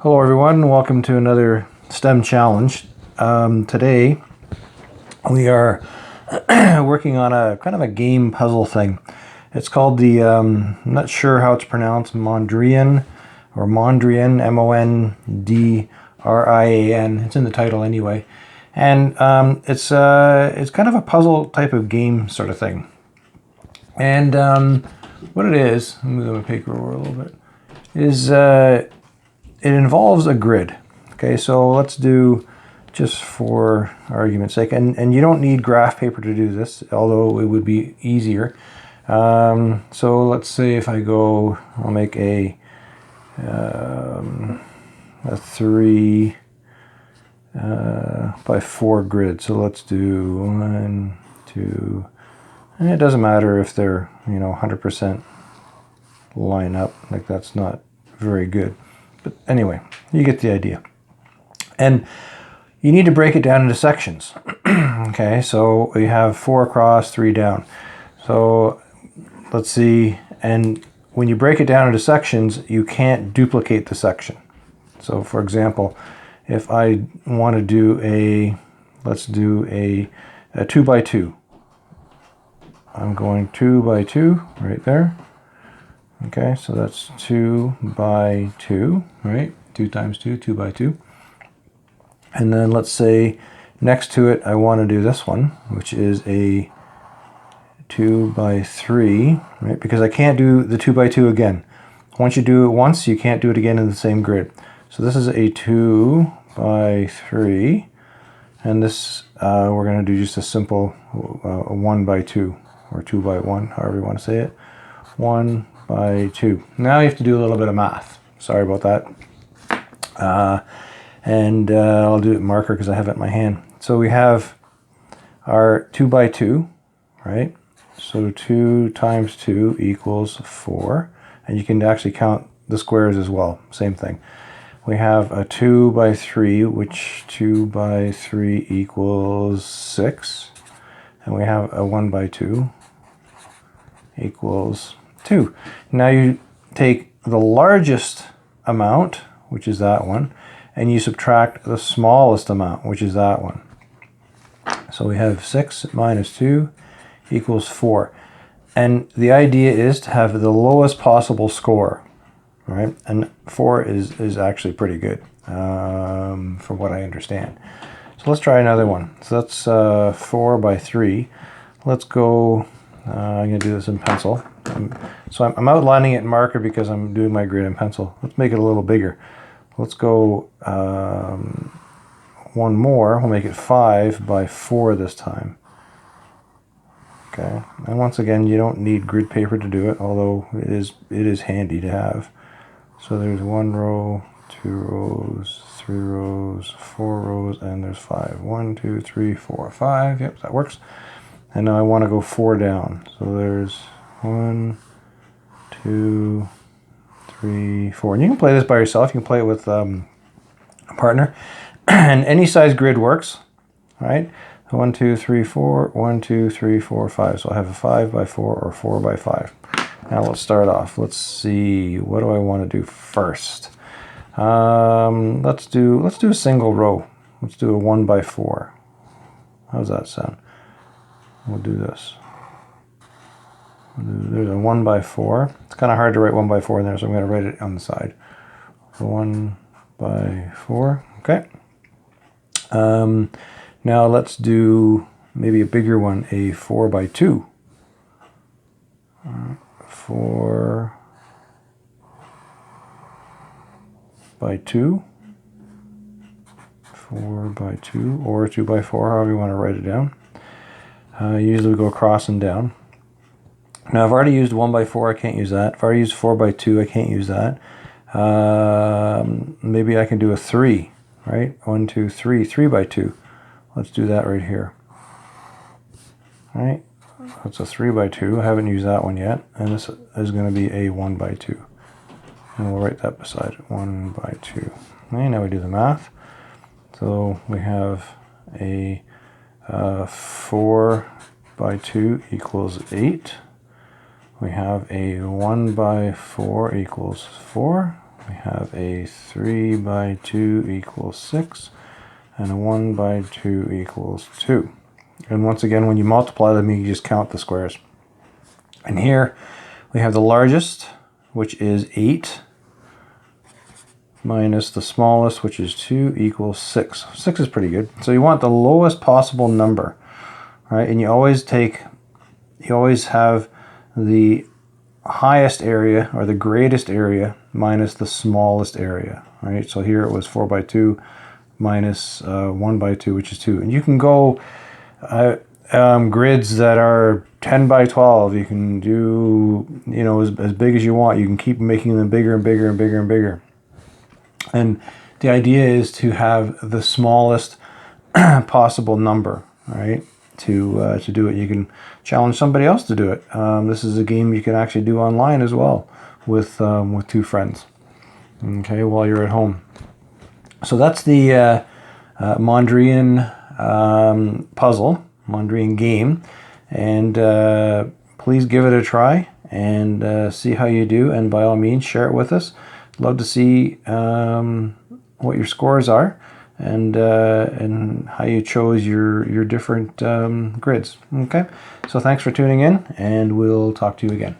Hello everyone, welcome to another STEM challenge. Today we are working on a kind of a game puzzle thing. It's called the, I'm not sure how it's pronounced, Mondrian, Mondrian. It's in the title anyway. And it's kind of a puzzle type of game sort of thing. And what it is, let me move my paper over a little bit, is it involves a grid. Okay, so let's do, just for argument's sake, and you don't need graph paper to do this, although it would be easier. So let's say if I go, I'll make a 3 by 4 grid. So let's do 1, 2, and it doesn't matter if they're 100% line up. Like, that's not very good. But anyway, you get the idea. And you need to break it down into sections. Okay, so we have 4 across, 3 down. So let's see, and when you break it down into sections, you can't duplicate the section. So for example, if I want to do let's do a 2 by 2. I'm going 2 by 2 right there. Okay, so that's 2 by 2, right? 2 times 2, 2 by 2. And then let's say next to it, I want to do this one, which is a 2 by 3, right? Because I can't do the 2 by 2 again. Once you do it once, you can't do it again in the same grid. So this is a 2 by 3. And this, we're going to do just a simple 1 by 2, or 2 by 1, however you want to say it. 1 by 2. Now you have to do a little bit of math. Sorry about that. I'll do it in marker because I have it in my hand. So we have our 2 by 2, right? So 2 times 2 equals 4. And you can actually count the squares as well. Same thing. We have a 2 by 3, which 2 by 3 equals 6. And we have a 1 by 2 equals 2. Now you take the largest amount, which is that one, and you subtract the smallest amount, which is that one. So we have 6 minus 2 equals 4. And the idea is to have the lowest possible score, right? And 4 is actually pretty good, from what I understand. So let's try another one. So that's 4 by 3. Let's go, I'm going to do this in pencil. So I'm outlining it in marker because I'm doing my grid in pencil. Let's make it a little bigger. Let's go one more. We'll make it 5 by 4 this time. Okay, and once again, you don't need grid paper to do it, although it is handy to have. So there's 1 row, 2 rows, 3 rows, 4 rows, and there's 5. 1, 2, 3, 4, 5. Yep, that works. And now I want to go 4 down. So there's 1, 2, 3, 4. And you can play this by yourself. You can play it with a partner. And any size grid works, right? 1, 2, 3, 4. 1, 2, 3, 4, 5. So I have a 5 by 4 or 4 by 5. Now let's start off. Let's see. What do I want to do first? Let's do a single row. Let's do a 1 by 4. How's that sound? We'll do this. There's a 1 by 4. It's kind of hard to write 1 by 4 in there, so I'm going to write it on the side. 1 by 4. Okay. Now let's do maybe a bigger one, a 4 by 2. 4 by 2. 4 by 2, or 2 by 4, however you want to write it down. Usually we go across and down. Now I've already used 1 by 4, I can't use that. If I already used 4 by 2, I can't use that. Maybe I can do a 3, right? 1, 2, 3, 3 by 2. Let's do that right here. All right, that's a 3 by 2. I haven't used that one yet. And this is going to be a 1 by 2. And we'll write that beside it, 1 by 2. Okay, now we do the math. So we have a 4 by 2 equals 8. We have a 1 by 4 equals 4. We have a 3 by 2 equals 6, and a 1 by 2 equals 2. And once again, when you multiply them, you just count the squares. And here we have the largest, which is 8, minus the smallest, which is 2, equals 6. 6 is pretty good. So you want the lowest possible number, right? And you always have the highest area, or the greatest area, minus the smallest area, right? So here it was 4 by 2 minus 1 by 2, which is 2. And you can go grids that are 10 by 12. You can do, you know, as big as you want. You can keep making them bigger and bigger and bigger and bigger. And the idea is to have the smallest possible number, right? To do it. You can challenge somebody else to do it. This is a game you can actually do online as well with 2 friends. Okay, while you're at home. So that's the Mondrian puzzle, Mondrian game, and please give it a try and see how you do. And by all means, share it with us. Love to see what your scores are and how you chose your different grids. Okay, so thanks for tuning in, and we'll talk to you again.